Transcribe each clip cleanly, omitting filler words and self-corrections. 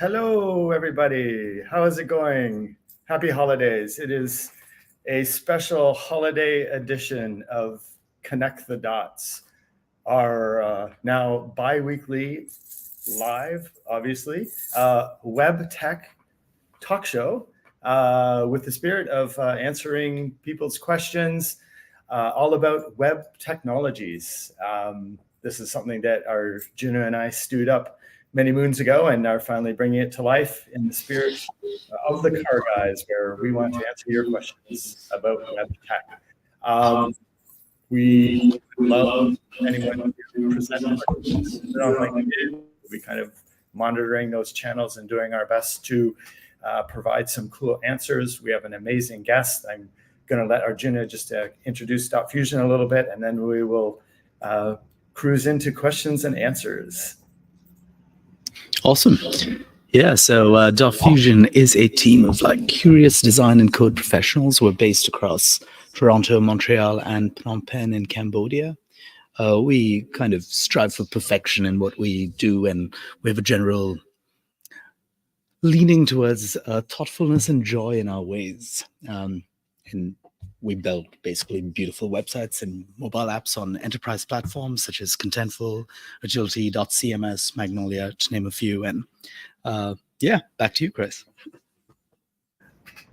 Hello, everybody. How is it going? Happy holidays. It is a special holiday edition of Connect the Dots, our now bi-weekly live, obviously, web tech talk show with the spirit of answering people's questions all about web technologies. This is something that our Juno and I stewed up many moons ago and are finally bringing it to life in the spirit of the Car Guys, where we want to answer your questions about web tech. We love anyone who presents questions. We'll be kind of monitoring those channels and doing our best to provide some cool answers. We have an amazing guest. I'm going to let Arjuna just introduce Dotfusion a little bit, and then we will cruise into questions and answers. Awesome. Yeah, so Dotfusion is a team of curious design and code professionals. We're based across Toronto, Montreal, and Phnom Penh in Cambodia. We kind of strive for perfection in what we do, and we have a general leaning towards thoughtfulness and joy in our ways. And we build basically beautiful websites and mobile apps on enterprise platforms such as Contentful, Agility.cms, Magnolia, to name a few. And back to you, Chris.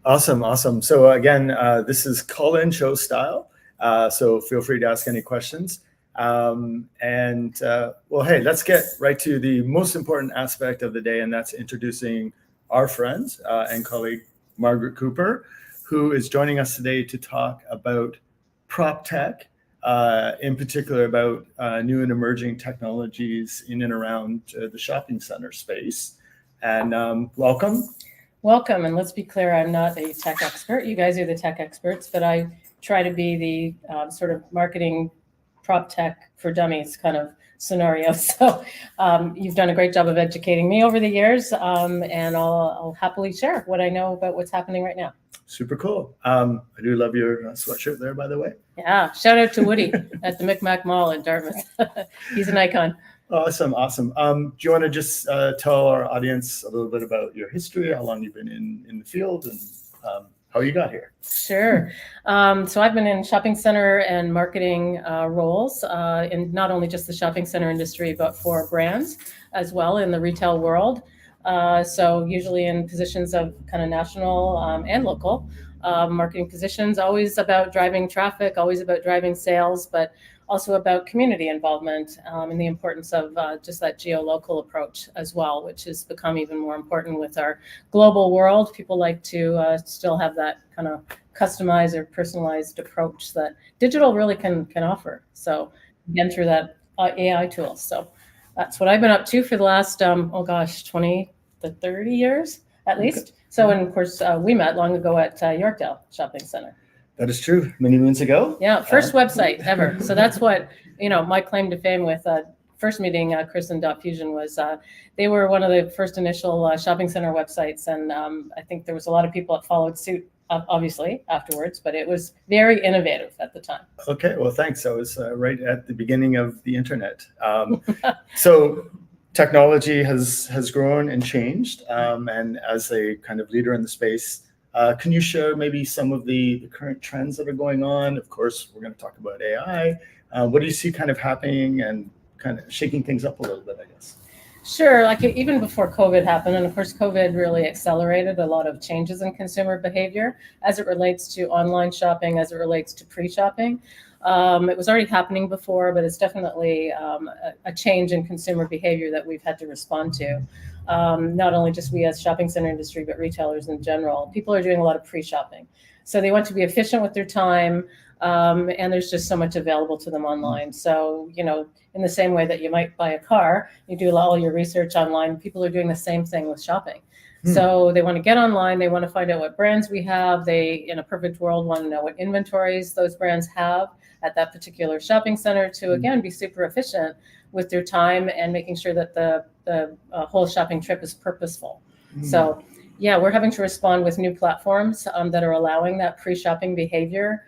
Awesome. So again, this is call-in show style. So feel free to ask any questions. Hey, let's get right to the most important aspect of the day, and that's introducing our friend and colleague, Margaret Cooper, who is joining us today to talk about PropTech, in particular about new and emerging technologies in and around the shopping center space. And welcome. Welcome. And let's be clear, I'm not a tech expert. You guys are the tech experts, but I try to be the sort of marketing PropTech for dummies kind of scenario. So you've done a great job of educating me over the years, and I'll happily share what I know about what's happening right now. Super cool. I do love your sweatshirt there, by the way. Yeah, shout out to Woody at the Micmac Mall in Dartmouth. He's an icon. Awesome. Do you want to just tell our audience a little bit about your history, how long you've been in the field, and how you got here? Sure. So I've been in shopping center and marketing roles in not only just the shopping center industry, but for brands as well in the retail world. So usually in positions of kind of national and local marketing positions, always about driving traffic, always about driving sales, but also about community involvement and the importance of just that geo-local approach as well, which has become even more important with our global world. People like to still have that kind of customized or personalized approach that digital really can offer. So again, through that AI tool. So that's what I've been up to for the last, 20 to 30 years at least. Okay. So, and of course, we met long ago at Yorkdale Shopping Center. That is true. Many moons ago. Yeah, first website ever. So that's what, my claim to fame with first meeting Chris and Dotfusion was they were one of the first initial shopping center websites. And I think there was a lot of people that followed suit, obviously, afterwards, but it was very innovative at the time. Okay, well, thanks. I was right at the beginning of the internet. So technology has grown and changed. And as a kind of leader in the space, can you share maybe some of the current trends that are going on? Of course, we're going to talk about AI. What do you see kind of happening and kind of shaking things up a little bit, I guess? Sure. Like even before COVID happened, and of course, COVID really accelerated a lot of changes in consumer behavior as it relates to online shopping, as it relates to pre-shopping. It was already happening before, but it's definitely a change in consumer behavior that we've had to respond to. Not only just we as shopping center industry, but retailers in general. People are doing a lot of pre-shopping. So they want to be efficient with their time, and there's just so much available to them online. So, in the same way that you might buy a car, you do all your research online, people are doing the same thing with shopping. So they want to get online, they want to find out what brands we have. They, in a perfect world, want to know what inventories those brands have at that particular shopping center to, again, be super efficient with their time and making sure that the whole shopping trip is purposeful. So, yeah, we're having to respond with new platforms that are allowing that pre-shopping behavior,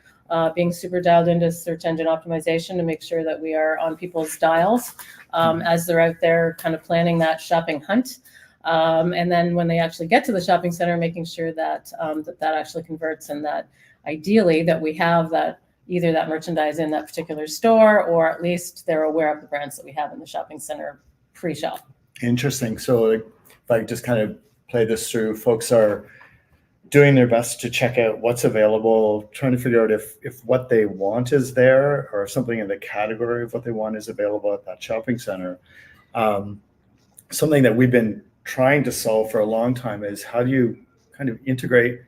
being super dialed into search engine optimization to make sure that we are on people's dials as they're out there kind of planning that shopping hunt. And then when they actually get to the shopping center, making sure that that actually converts, and that ideally that we have that either that merchandise in that particular store, or at least they're aware of the brands that we have in the shopping center pre-shop. Interesting. So if I just kind of play this through, folks are doing their best to check out what's available, trying to figure out if what they want is there, or if something in the category of what they want is available at that shopping center. Something that we've been trying to solve for a long time is how do you kind of integrate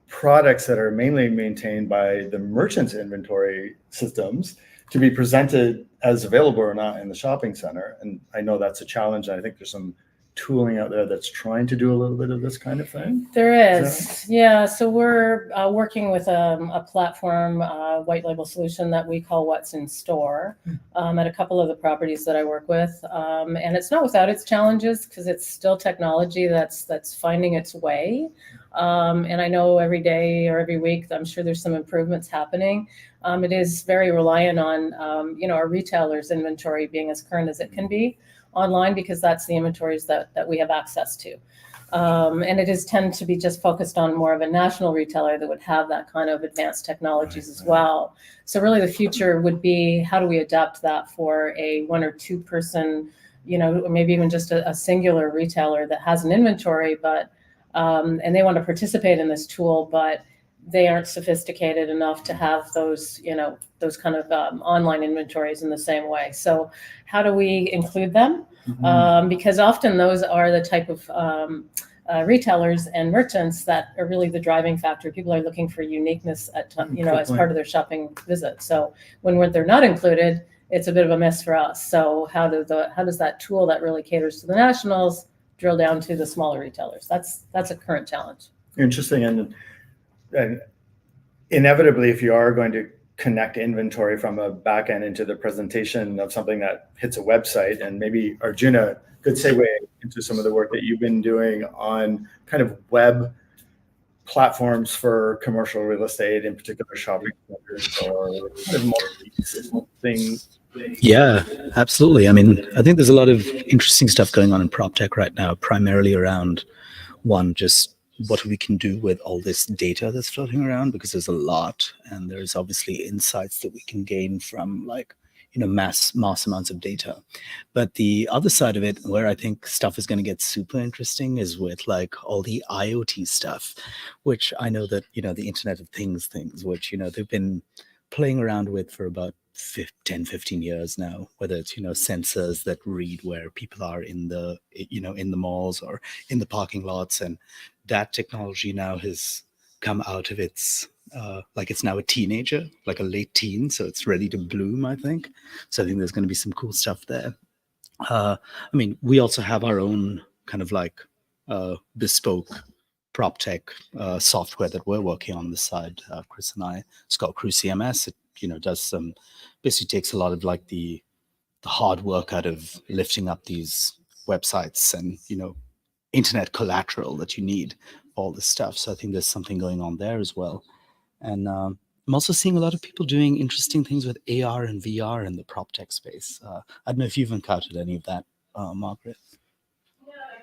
products that are mainly maintained by the merchant's inventory systems to be presented as available or not in the shopping center. And I know that's a challenge. I think there's some tooling out there that's trying to do a little bit of this kind of thing. There is, yeah. So we're working with a platform, white label solution that we call What's in Store at a couple of the properties that I work with. And it's not without its challenges, because it's still technology that's finding its way. And I know every day or every week, I'm sure there's some improvements happening. It is very reliant on, our retailers' inventory being as current as it can be online, because that's the inventories that we have access to. And it is tend to be just focused on more of a national retailer that would have that kind of advanced technologies as well. So really the future would be, how do we adapt that for a 1 or 2 person, or maybe even just a singular retailer that has an inventory, but and they want to participate in this tool, but they aren't sophisticated enough to have those, those kind of online inventories in the same way. So how do we include them? Because often those are the type of retailers and merchants that are really the driving factor. People are looking for uniqueness at, as part of their shopping visit. So when they're not included, it's a bit of a mess for us. So how does that tool that really caters to the nationals drill down to the smaller retailers? That's a current challenge. Interesting. And inevitably, if you are going to connect inventory from a back end into the presentation of something that hits a website, and maybe Arjuna could segue into some of the work that you've been doing on kind of web platforms for commercial real estate, in particular shopping centers, or kind of more things. Yeah, absolutely. I mean, I think there's a lot of interesting stuff going on in PropTech right now, primarily around one, just what we can do with all this data that's floating around, because there's a lot, and there's obviously insights that we can gain from mass amounts of data. But the other side of it, where I think stuff is going to get super interesting, is with all the IoT stuff, which I know that the Internet of Things, which they've been playing around with for about 10, 15 years now, whether it's sensors that read where people are in the in the malls or in the parking lots, and that technology now has come out of its it's now a teenager, like a late teen, so it's ready to bloom, I think. So I think there's going to be some cool stuff there. I mean, we also have our own kind of bespoke PropTech software that we're working on this side, Chris and I. It's called Crew CMS. It does some, basically takes a lot of the hard work out of lifting up these websites and internet collateral that you need, all this stuff. So I think there's something going on there as well. And I'm also seeing a lot of people doing interesting things with AR and VR in the PropTech space. I don't know if you've encountered any of that, Margaret.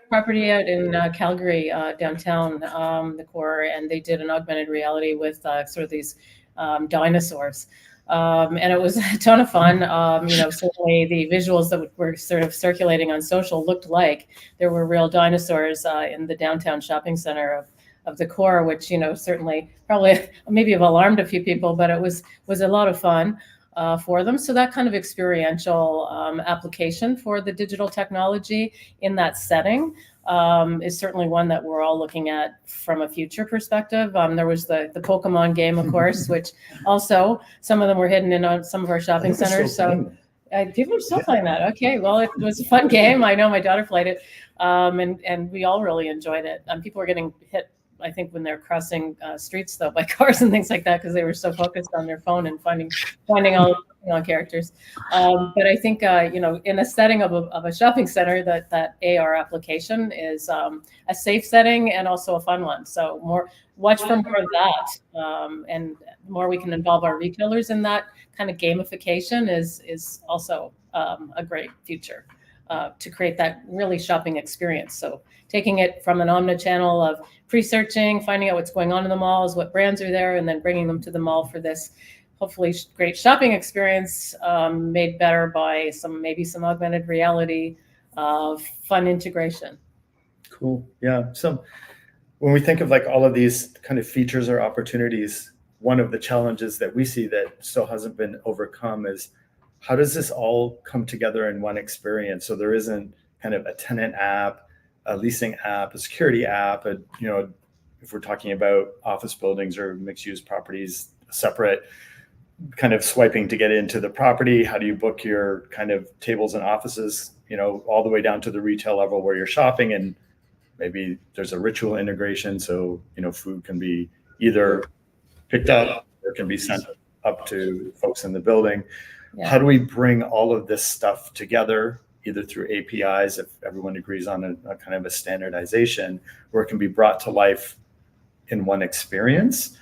Property out in Calgary, downtown, the core, and they did an augmented reality with sort of these dinosaurs. And it was a ton of fun. Certainly the visuals that were sort of circulating on social looked like there were real dinosaurs in the downtown shopping center of the core, which, certainly probably maybe have alarmed a few people, but it was a lot of fun for them. So that kind of experiential application for the digital technology in that setting is certainly one that we're all looking at from a future perspective. There was the Pokemon game, of course, which also some of them were hidden in some of our shopping centers. So people are still playing that. Okay, well, it was a fun game. I know my daughter played it, and we all really enjoyed it. People were getting hit, I think, when they're crossing streets, though, by cars and things like that, because they were so focused on their phone and finding all characters. But I think, in a setting of a shopping center, that AR application is a safe setting and also a fun one. So watch for more of that. And the more we can involve our retailers in that kind of gamification is also a great future. to create that really shopping experience. So taking it from an omnichannel of pre-searching, finding out what's going on in the malls, what brands are there, and then bringing them to the mall for this hopefully great shopping experience, made better by maybe some augmented reality, fun integration. Cool. Yeah. So when we think of like all of these kind of features or opportunities, one of the challenges that we see that still hasn't been overcome is how does this all come together in one experience? So there isn't kind of a tenant app, a leasing app, a security app, if we're talking about office buildings or mixed use properties, separate kind of swiping to get into the property. How do you book your kind of tables and offices, all the way down to the retail level where you're shopping, and maybe there's a ritual integration. So, food can be either picked up or can be sent up to folks in the building. Yeah. How do we bring all of this stuff together, either through APIs, if everyone agrees on a kind of a standardization, where it can be brought to life in one experience?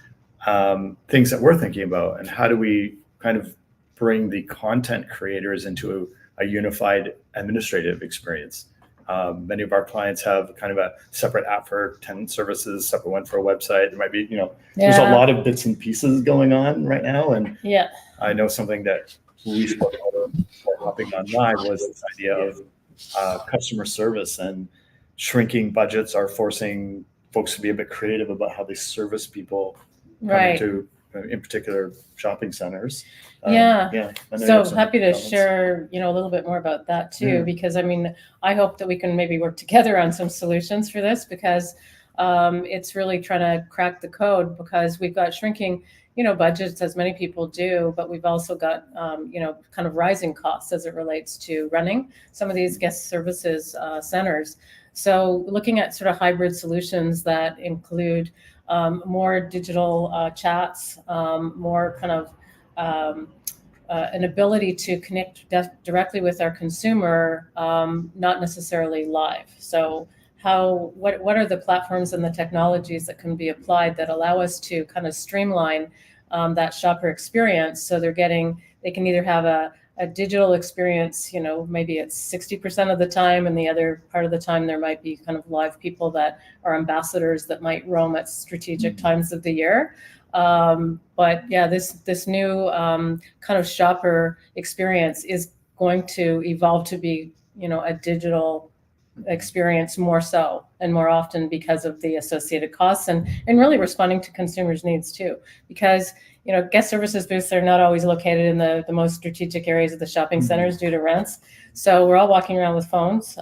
Things that we're thinking about, and how do we kind of bring the content creators into a unified administrative experience? Many of our clients have kind of a separate app for tenant services, separate one for a website. There might be, there's a lot of bits and pieces going on right now. And I know something that we spoke about before hopping online was this idea of customer service, and shrinking budgets are forcing folks to be a bit creative about how they service people coming to, in particular, shopping centers. So happy to share, a little bit more about that too, because I hope that we can maybe work together on some solutions for this, because it's really trying to crack the code, because we've got shrinking, budgets, as many people do, but we've also got, kind of rising costs as it relates to running some of these guest services centers. So looking at sort of hybrid solutions that include more digital chats, more kind of an ability to connect directly with our consumer, not necessarily live. So what are the platforms and the technologies that can be applied that allow us to kind of streamline that shopper experience, so they can either have a digital experience, maybe it's 60% of the time, and the other part of the time there might be kind of live people that are ambassadors that might roam at strategic times of the year. But yeah, this new kind of shopper experience is going to evolve to be, a digital experience more so and more often, because of the associated costs, and really responding to consumers' needs too. Because guest services booths are not always located in the most strategic areas of the shopping centers due to rents. So we're all walking around with phones.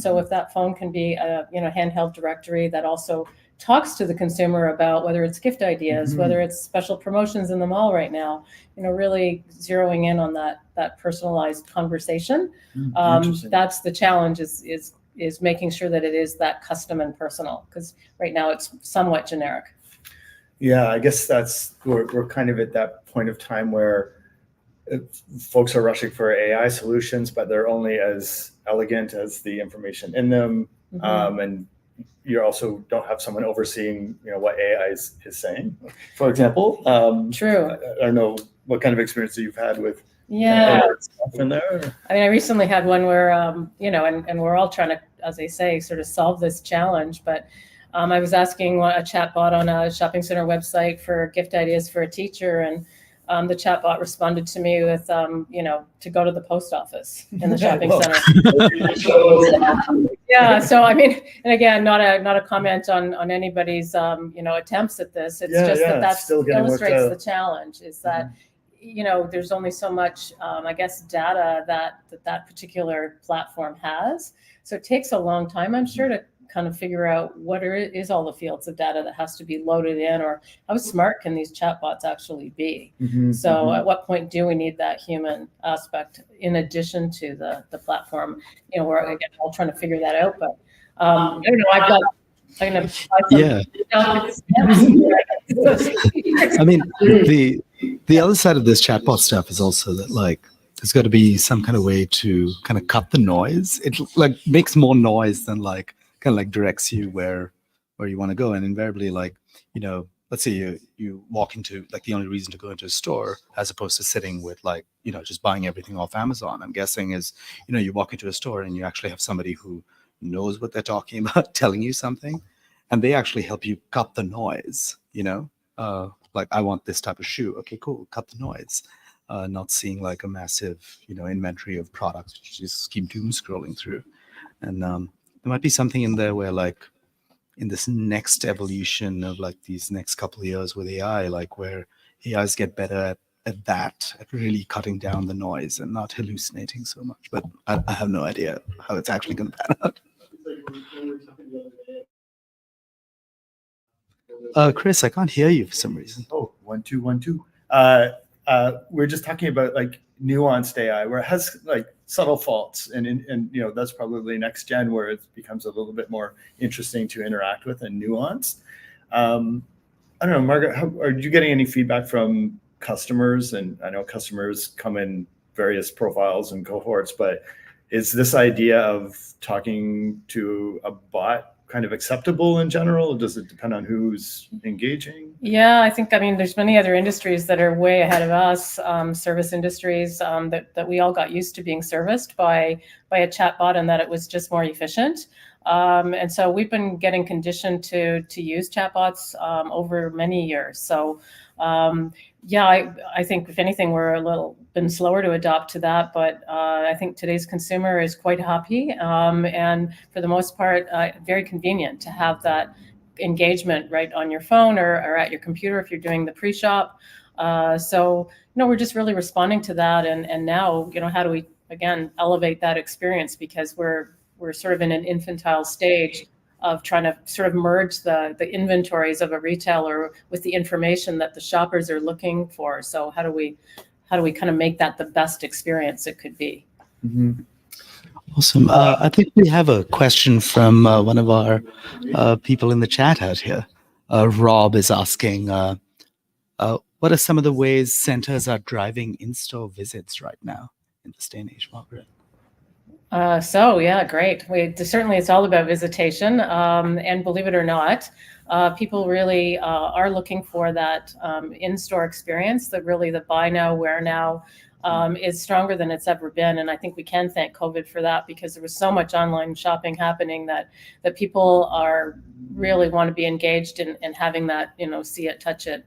So if that phone can be a handheld directory that also talks to the consumer about whether it's gift ideas, whether it's special promotions in the mall right now, really zeroing in on that personalized conversation. That's the challenge, is making sure that it is that custom and personal, because right now it's somewhat generic. Yeah, I guess we're kind of at that point of time where folks are rushing for AI solutions, but they're only as elegant as the information in them. And you also don't have someone overseeing, what AI is saying, for example. True. I don't know what kind of experience you've had with stuff in there. I recently had one where, and we're all trying to, as I say, sort of solve this challenge. But I was asking a chatbot on a shopping center website for gift ideas for a teacher, and the chatbot responded to me with, to go to the post office in the shopping center. Yeah. So and again, not a comment on anybody's attempts at this. It's just that illustrates the challenge. Is that there's only so much data that particular platform has. So it takes a long time, I'm sure, to kind of figure out what is all the fields of data that has to be loaded in, or how smart can these chatbots actually be. At what point do we need that human aspect in addition to the platform? We're again all trying to figure that out, but I don't know. I'm gonna the other side of this chatbot stuff is also that there's got to be some kind of way to kind of cut the noise. It makes more noise than kind of directs you where you want to go. And invariably, let's say you walk into, like, the only reason to go into a store as opposed to sitting with, like, just buying everything off Amazon, I'm guessing, is, you walk into a store and you actually have somebody who knows what they're talking about telling you something, and they actually help you cut the noise, like, I want this type of shoe. Okay, cool. Cut the noise. Not seeing like a massive, inventory of products which you just keep doom scrolling through. And there might be something in there where, like, in this next evolution of, like, these next couple of years with AI, like, where AIs get better at really cutting down the noise and not hallucinating so much. But I have no idea how it's actually going to pan out. Chris, I can't hear you for some reason. Oh, 1 2 1 2. We're just talking about, like, nuanced AI, where it has, like, subtle faults, and that's probably next gen where it becomes a little bit more interesting to interact with and nuanced. I don't know, Margaret, are you getting any feedback from customers? And I know customers come in various profiles and cohorts, but is this idea of talking to a bot kind of acceptable in general? Does it depend on who's engaging? Yeah, I think, there's many other industries that are way ahead of us, service industries, that we all got used to being serviced by a chatbot, and that it was just more efficient. And so we've been getting conditioned to use chatbots over many years. So I think if anything, we're a little been slower to adopt to that, but I think today's consumer is quite happy, and for the most part, very convenient to have that engagement right on your phone or at your computer if you're doing the pre-shop. So we're just really responding to that, and now, how do we again elevate that experience, because we're sort of in an infantile stage of trying to sort of merge the inventories of a retailer with the information that the shoppers are looking for. So how do we kind of make that the best experience it could be? Mm-hmm. Awesome. I think we have a question from one of our people in the chat out here. Rob is asking, what are some of the ways centers are driving in-store visits right now in this day and age, Margaret? Great. Certainly it's all about visitation. And believe it or not, people really are looking for that in-store experience, the buy now, wear now, is stronger than it's ever been. And I think we can thank COVID for that, because there was so much online shopping happening that people really want to be engaged in having that, see it, touch it,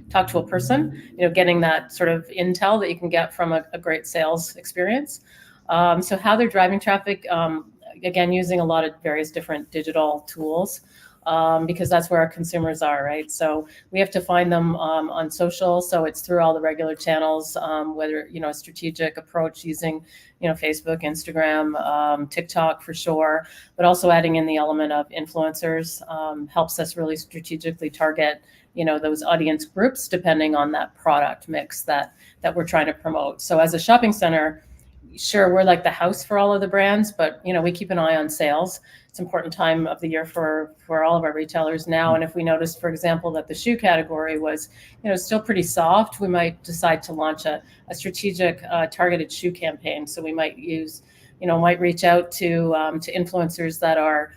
talk to a person, getting that sort of intel that you can get from a great sales experience. So how they're driving traffic, again, using a lot of various different digital tools, because that's where our consumers are, right? So we have to find them on social. So it's through all the regular channels, whether, a strategic approach using, Facebook, Instagram, TikTok for sure, but also adding in the element of influencers helps us really strategically target, those audience groups depending on that product mix that we're trying to promote. So as a shopping center, sure, we're like the house for all of the brands, but we keep an eye on sales. It's an important time of the year for all of our retailers now. And if we noticed, for example, that the shoe category was still pretty soft, we might decide to launch a strategic targeted shoe campaign. So we might might reach out to influencers that are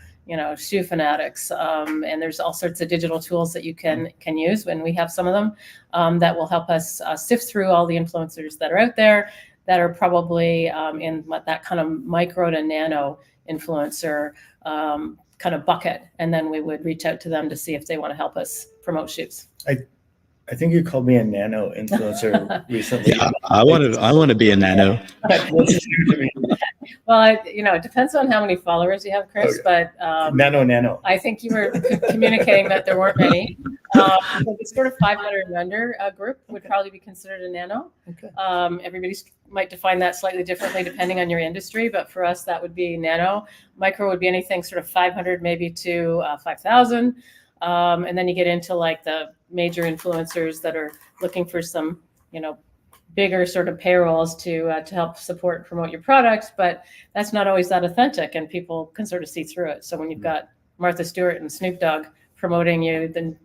shoe fanatics, and there's all sorts of digital tools that you can use, when we have some of them that will help us sift through all the influencers that are out there that are probably in that kind of micro to nano influencer kind of bucket. And then we would reach out to them to see if they want to help us promote shoes. I think you called me a nano influencer recently. Yeah, I want to be a nano. What's new to me? Well, it depends on how many followers you have, Chris. Okay. But nano. I think you were communicating that there weren't many. So the sort of 500 and under group would probably be considered a nano. Okay. Everybody might define that slightly differently depending on your industry, but for us that would be nano. Micro would be anything sort of 500 maybe to 5,000. And then you get into like the major influencers that are looking for some, bigger sort of payrolls to help support and promote your product, but that's not always that authentic, and people can sort of see through it. So when you've got Martha Stewart and Snoop Dogg promoting you, then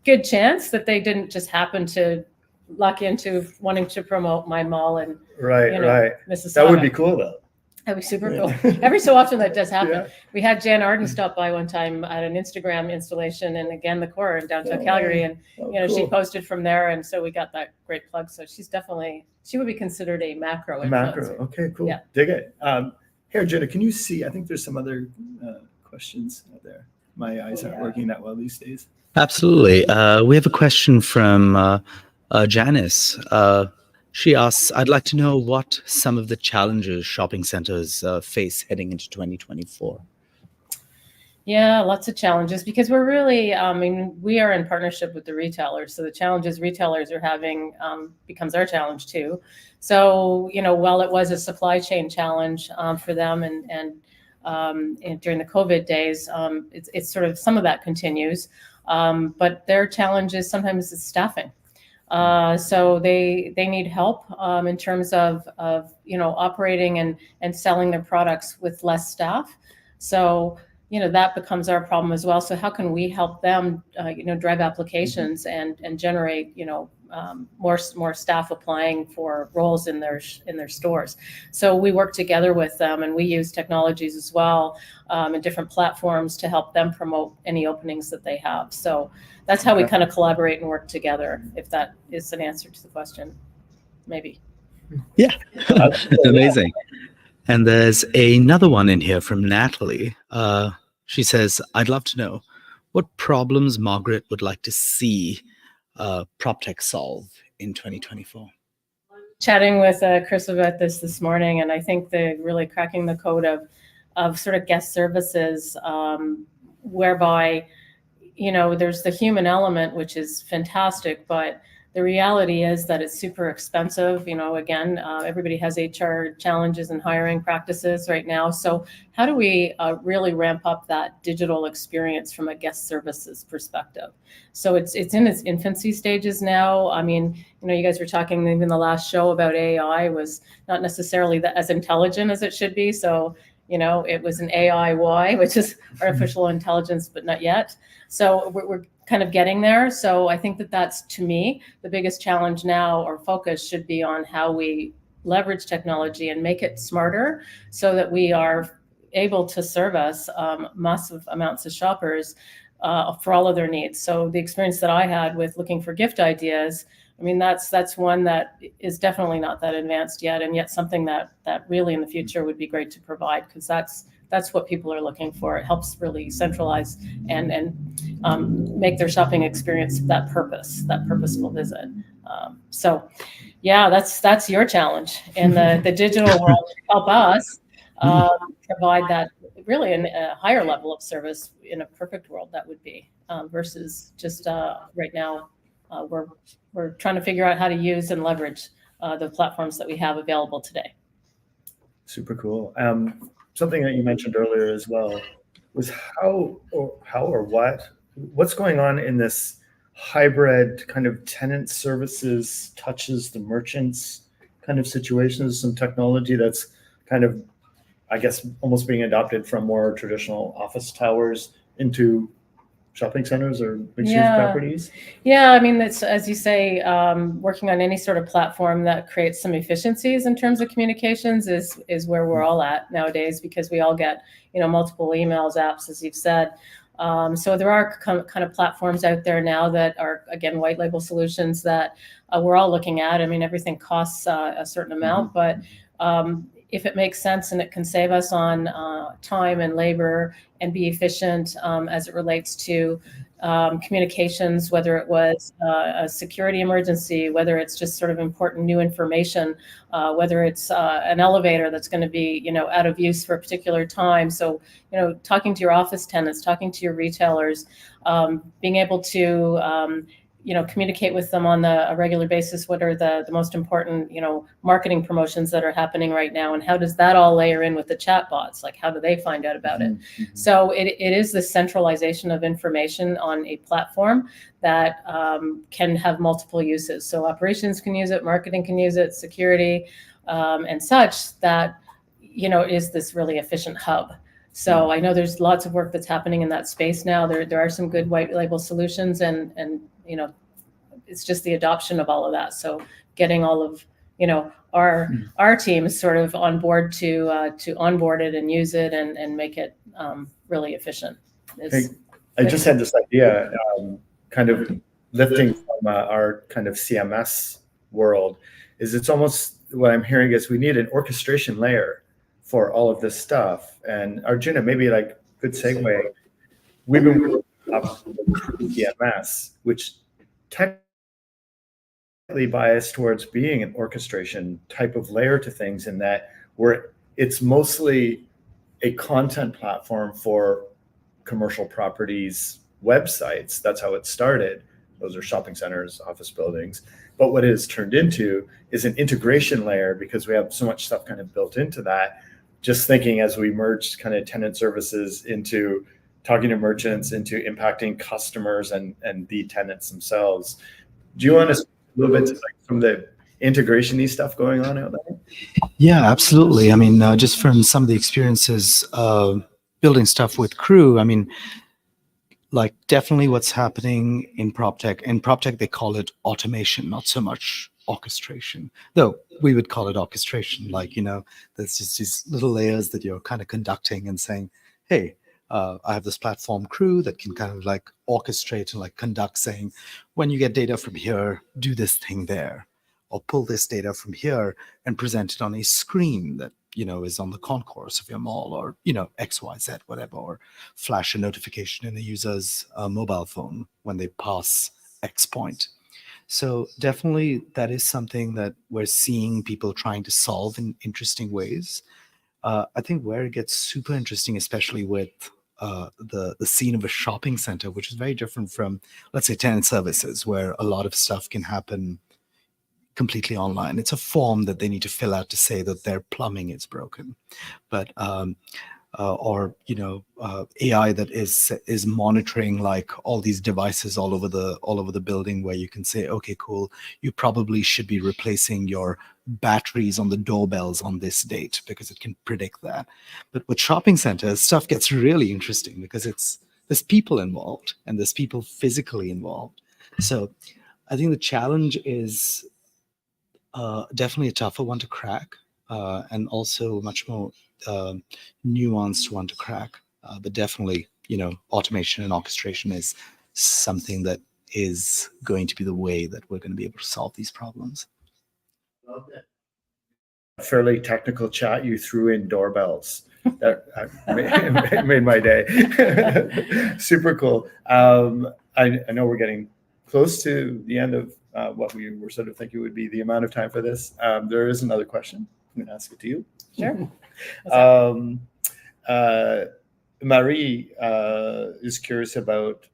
good chance that they didn't just happen to luck into wanting to promote my mall and right. Mississauga. That would be cool though. That'd be super cool. Every so often that does happen. Yeah. We had Jan Arden stop by one time at an Instagram installation in, again, the core in downtown Calgary. And, she posted from there. And so we got that great plug. So she's definitely, she would be considered a macro influencer. Macro. Okay, cool. Yeah. Dig it. Here, Jenna, can you see? I think there's some other questions out there. My eyes aren't working that well these days. Absolutely. We have a question from Janice. She asks, I'd like to know what some of the challenges shopping centers face heading into 2024. Yeah, lots of challenges because we're really, we are in partnership with the retailers. So the challenges retailers are having becomes our challenge too. So, while it was a supply chain challenge for them and during the COVID days, it's sort of some of that continues. But their challenge is sometimes it's staffing. So they need help in terms of operating and selling their products with less staff. So that becomes our problem as well. So how can we help them drive applications and generate more staff applying for roles in their stores? So we work together with them, and we use technologies as well and different platforms to help them promote any openings that they have. So that's how we kind of collaborate and work together, if that is an answer to the question. Maybe. Yeah, amazing. And there's another one in here from Natalie. She says, I'd love to know what problems Margaret would like to see PropTech solve in 2024. Chatting with Chris about this morning, and I think really cracking the code of sort of guest services, whereby there's the human element, which is fantastic, but the reality is that it's super expensive. Again, everybody has HR challenges and hiring practices right now. So how do we really ramp up that digital experience from a guest services perspective? So it's in its infancy stages now. You guys were talking even the last show about AI was not necessarily as intelligent as it should be. So it was an AIY, which is artificial intelligence, but not yet. So we're kind of getting there. So I think that's, to me, the biggest challenge now, or focus should be on how we leverage technology and make it smarter so that we are able to service massive amounts of shoppers for all of their needs. So the experience that I had with looking for gift ideas, that's one that is definitely not that advanced yet, and yet something that really in the future would be great to provide, because that's what people are looking for. It helps really centralize and make their shopping experience that purposeful visit. So yeah, that's your challenge. And the digital world to help us provide that really a higher level of service in a perfect world that would be versus just right now. We're trying to figure out how to use and leverage the platforms that we have available today. Super cool. Something that you mentioned earlier as well was what's going on in this hybrid kind of tenant services touches the merchants kind of situation. There's some technology that's kind of, I guess, almost being adopted from more traditional office towers into shopping centers or mixed-use properties? Yeah, that's, as you say, working on any sort of platform that creates some efficiencies in terms of communications is where we're all at nowadays, because we all get multiple emails, apps, as you've said. So there are kind of platforms out there now that are, again, white label solutions that we're all looking at. Everything costs a certain amount, but if it makes sense and it can save us on time and labor and be efficient as it relates to communications, whether it was a security emergency, whether it's just sort of important new information, whether it's an elevator that's going to be, out of use for a particular time. So, talking to your office tenants, talking to your retailers, being able to communicate with them on a regular basis. What are the most important, marketing promotions that are happening right now? And how does that all layer in with the chat bots? Like, how do they find out about it? So it is the centralization of information on a platform that can have multiple uses. So operations can use it, marketing can use it, security, and such that, is this really efficient hub. So I know there's lots of work that's happening in that space now. There are some good white label solutions, and it's just the adoption of all of that. So getting all of our team is sort of on board to onboard it and use it and make it really efficient. I just had this idea, kind of lifting from our kind of CMS world, is it's almost what I'm hearing is we need an orchestration layer for all of this stuff. And Arjuna, maybe like good segue. We've been working up CMS, which technically biased towards being an orchestration type of layer to things, in that it's mostly a content platform for commercial properties websites. That's how it started. Those are shopping centers, office buildings. But what it has turned into is an integration layer, because we have so much stuff kind of built into that. Just thinking as we merged kind of tenant services into talking to merchants, into impacting customers and the tenants themselves. Do you want to speak a little bit to like some of the integration-y stuff going on out there? Yeah, absolutely. I mean, just from some of the experiences building stuff with crew, I mean, like definitely what's happening in PropTech. In PropTech, they call it automation, not so much orchestration, though we would call it orchestration. Like, there's just these little layers that you're kind of conducting and saying, hey, I have this platform crew that can kind of like orchestrate and like conduct, saying, when you get data from here, do this thing there, or pull this data from here and present it on a screen that is on the concourse of your mall, or XYZ, whatever, or flash a notification in a user's mobile phone when they pass X point. So definitely that is something that we're seeing people trying to solve in interesting ways. I think where it gets super interesting, especially with the scene of a shopping center, which is very different from, let's say, tenant services, where a lot of stuff can happen completely online. It's a form that they need to fill out to say that their plumbing is broken, but or AI that is monitoring like all these devices all over the building, where you can say, okay, cool, you probably should be replacing your batteries on the doorbells on this date, because it can predict that. But with shopping centers, stuff gets really interesting, because there's people involved, and there's people physically involved. So I think the challenge is definitely a tougher one to crack, and also much more nuanced one to crack. But definitely, automation and orchestration is something that is going to be the way that we're going to be able to solve these problems. A fairly technical chat, you threw in doorbells. That made my day. Super cool. I know we're getting close to the end of what we were sort of thinking would be the amount of time for this. There is another question. I'm going to ask it to you. Sure. Marie is curious about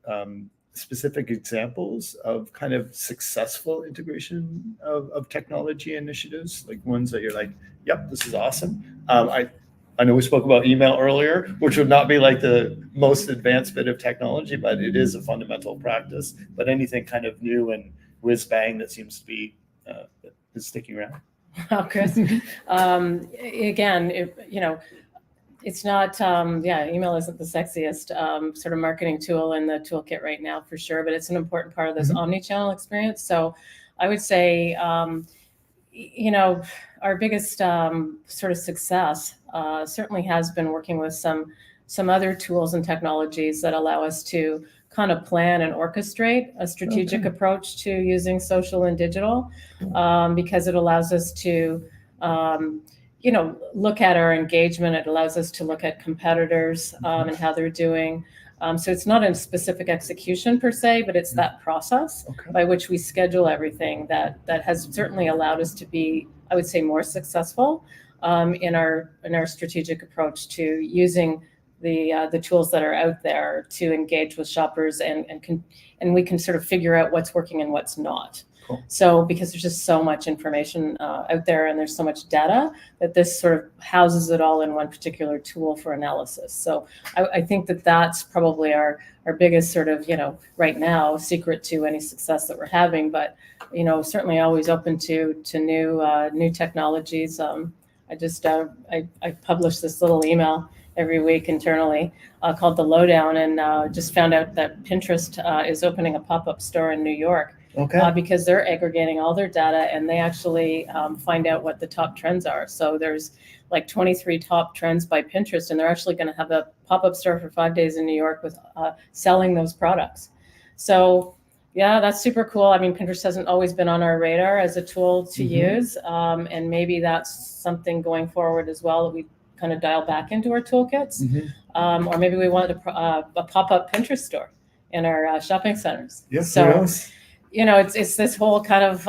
specific examples of kind of successful integration of technology initiatives, like ones that you're like, yep, this is awesome. I know we spoke about email earlier, which would not be like the most advanced bit of technology, but it is a fundamental practice. But anything kind of new and whiz bang that seems to be is sticking around. Well, Chris, again, it's not, email isn't the sexiest sort of marketing tool in the toolkit right now, for sure, but it's an important part of this omni-channel experience. So I would say, our biggest sort of success certainly has been working with some other tools and technologies that allow us to kind of plan and orchestrate a strategic approach to using social and digital, because it allows us to look at our engagement. It allows us to look at competitors and how they're doing. So it's not a specific execution per se, but it's that process by which we schedule everything that has certainly allowed us to be, I would say, more successful in our strategic approach to using the tools that are out there to engage with shoppers, and we can sort of figure out what's working and what's not. Cool. So because there's just so much information out there, and there's so much data, that this sort of houses it all in one particular tool for analysis. So I think that's probably our biggest sort of, right now, secret to any success that we're having. But, certainly always open to new technologies. I publish this little email every week internally called The Lowdown, and just found out that Pinterest is opening a pop-up store in New York. Okay. because they're aggregating all their data and they actually find out what the top trends are. So there's like 23 top trends by Pinterest, and they're actually going to have a pop-up store for 5 days in New York with selling those products. So yeah, that's super cool. I mean, Pinterest hasn't always been on our radar as a tool to use, and maybe that's something going forward as well that we kind of dial back into our toolkits. Or maybe we wanted a pop-up Pinterest store in our shopping centers. Yes. So, you know, it's this whole kind of,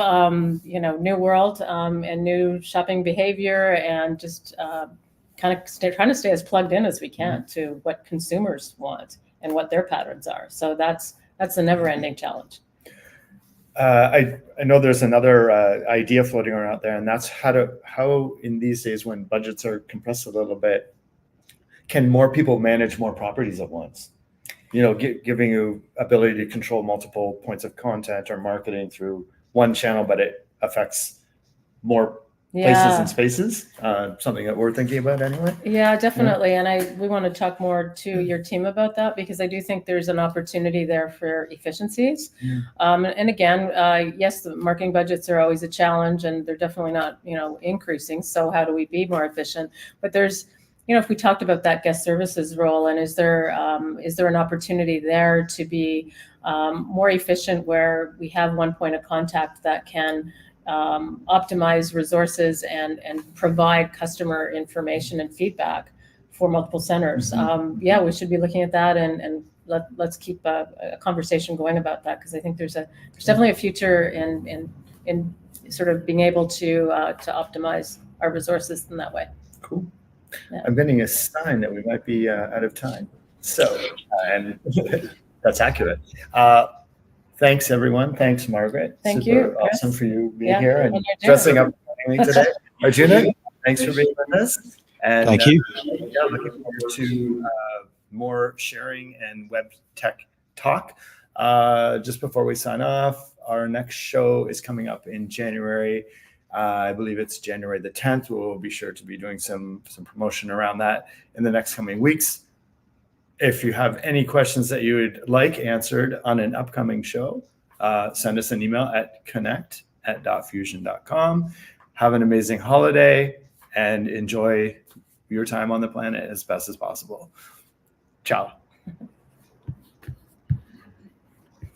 you know, new world and new shopping behavior, and just kind of trying to stay as plugged in as we can to what consumers want and what their patterns are. So that's a never-ending challenge. I know there's another idea floating around out there, and that's how in these days when budgets are compressed a little bit, can more people manage more properties at once? You know, giving you ability to control multiple points of content or marketing through one channel, but it affects more places and spaces. Something that we're thinking about anyway. Yeah, definitely. And we want to talk more to your team about that, because I do think there's an opportunity there for efficiencies. And again, yes, the marketing budgets are always a challenge, and they're definitely not, you know, increasing. So how do we be more efficient? But there's, you know, if we talked about that guest services role, and is there an opportunity there to be more efficient, where we have one point of contact that can optimize resources and provide customer information and feedback for multiple centers? Yeah, we should be looking at that, and let's keep a conversation going about that, because I think there's definitely a future in sort of being able to optimize our resources in that way. Cool. Yeah. I'm getting a sign that we might be out of time. So, and that's accurate. Thanks, everyone. Thanks, Margaret. Thank Super you, Chris. awesome for you being here and and dressing up me today. Arjuna, thanks for being with us. And Thank you. Yeah, looking forward to more sharing and web tech talk. Just before we sign off, our next show is coming up in January. I believe it's January the 10th. We'll be sure to be doing some promotion around that in the next coming weeks. If you have any questions that you would like answered on an upcoming show, send us an email at connect@dotfusion.com. Have an amazing holiday and enjoy your time on the planet as best as possible. Ciao.